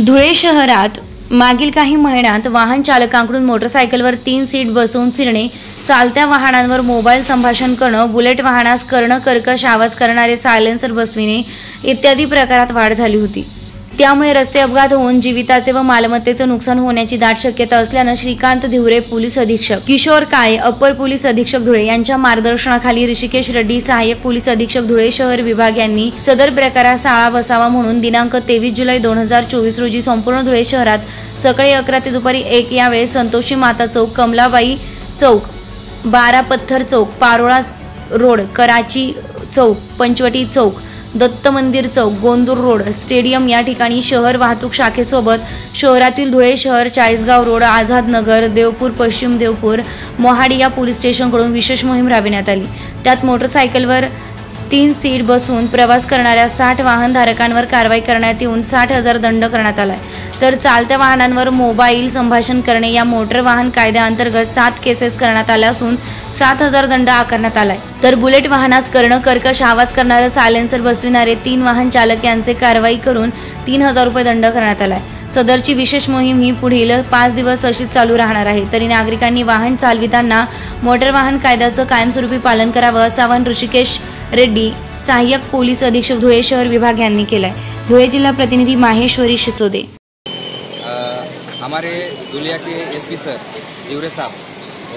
धुळे शहरात मागील काही महिन्यात वाहन चालकांकडून मोटरसायकलवर 3 सीट बसवून फिरणे, चालत्या वाहनांवर मोबाईल संभाषण करणं, बुलेट वाहनास कर्कश आवाज करणारे सायलेन्सर बसविणे इत्यादी प्रकारात वाढ झाली होती। त्यामुळे रस्ते अपघात होऊन जीविताचे व मालमत्तेचं नुकसान होण्याची दाट शक्यता असल्यानं श्रीकांत धिवरे पोलीस अधीक्षक, किशोर काळे अप्पर पोलीस अधीक्षक धुळे यांच्या मार्गदर्शनाखाली ऋषिकेश रेड्डी सहाय्यक पोलीस अधीक्षक धुळे शहर विभाग यांनी सदर प्रकारास आळा बसावा म्हणून दिनांक 23 जुलै 2024 रोजी संपूर्ण धुळे शहरात सकाळी 11 ते दुपारी 1 या वेळेस संतोषी माता चौक, कमलाबाई चौक, 12 पत्थर चौक, पारोळा रोड, कराची चौक, पंचवटी चौक, दत्त मंदिर चौक, गोंदूर रोड, स्टेडियम या ठिकाणी शहर वाहतूक शाखेसोबत शहरातील धुळे शहर, चाळीसगाव रोड, आझाद नगर, देवपूर पश्चिम, देवपूर, मोहाडी या पोलीस स्टेशनकडून विशेष मोहीम राबविण्यात आली। त्यात मोटरसायकलवर 3 सीट बसवून प्रवास करणाऱ्या 60 वाहनधारकांवर कारवाई करण्यात येऊन 60,000 दंड करण्यात आलाय। तर चालत्या वाहनांवर मोबाईल संभाषण करणे या मोटर वाहन कायद्याअंतर्गत 7 केसेस करण्यात आल्या असून 7,000 दंड आकारण्यात आलाय। तर बुलेट वाहनास कर्कश आवाज करणारे सायलेन्सर बसविणारे 3 वाहन चालक यांचे कारवाई करून 3,000 रुपये दंड करण्यात आलाय। सदरची विशेष मोहीम ही पुढील 5 दिवस अशीच चालू राहणार आहे। तरी नागरिकांनी वाहन चालविताना मोटर वाहन कायद्याचं कायमस्वरूपी पालन करावं असं आवाहन ऋषिकेश रेड्डी सहाय्यक पोलीस अधीक्षक धुळे शहर विभाग यांनी केलंय। धुळे जिल्हा प्रतिनिधि माहेश्वरी शिसोदे। हमारे दुलिया के एसपी सर धिवरे साहब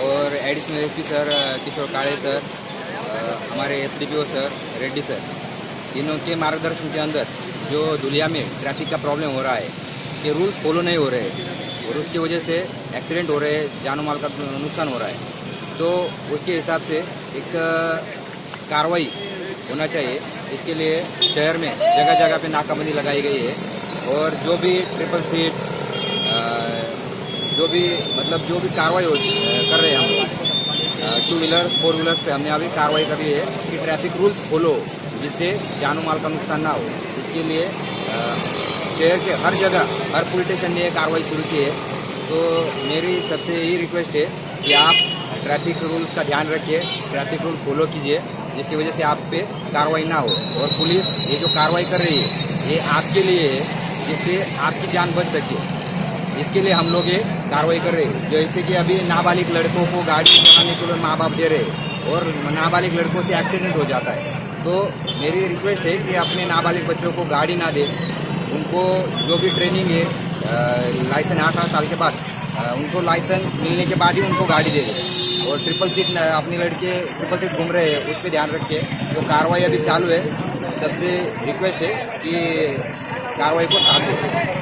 और एडिशनल एसपी सर किशोर काळे सर, हमारे एसडीपीओ सर रेड्डी सर, इनों के मार्गदर्शन के अंदर जो दुलिया में ट्रैफिक का प्रॉब्लम हो रहा है कि रूल्स फॉलो नहीं हो रहे हैं और उसकी वजह से एक्सीडेंट हो रहे हैं, जानो माल का नुकसान हो रहा है। तो उसके हिसाब से एक कार्रवाई होना चाहिए। इसके लिए शहर में जगह जगह पे नाकाबंदी लगाई गई है और जो भी ट्रिपल सीट जो भी कार्रवाई कर रहे हैं हम लोग 2 व्हीलर्स 4 व्हीलर्स पे हमने अभी कार्रवाई कर ली है कि ट्रैफिक रूल्स फॉलो, जिससे जानो माल का नुकसान ना हो। इसके लिए शहर के हर जगह हर पुलिस स्टेशन ने कार्रवाई शुरू की है। तो मेरी सबसे यही रिक्वेस्ट है कि आप ट्रैफिक रूल्स का ध्यान रखिए, ट्रैफिक रूल फॉलो कीजिए, जिसकी वजह से आप पे कार्रवाई ना हो। और पुलिस ये जो कार्रवाई कर रही है ये आपके लिए है, जिससे आपकी जान बच सके। इसके लिए हम लोग ये कार्रवाई कर रहे हैं। जैसे कि अभी नाबालिग लड़कों को गाड़ी चलाने के लिए माँ बाप दे रहे हैं और नाबालिग लड़कों से एक्सीडेंट हो जाता है। तो मेरी रिक्वेस्ट है कि अपने नाबालिग बच्चों को गाड़ी ना दे, उनको जो भी ट्रेनिंग है लाइसेंस 18 साल के बाद उनको लाइसेंस मिलने के बाद ही उनको गाड़ी दे दे। और ट्रिपल सीट अपने लड़के ट्रिपल सीट घूम रहे हैं उस पर ध्यान रखिए। तो कार्रवाई अभी चालू है, सबसे रिक्वेस्ट है कि कार्रवाई को साथ दें।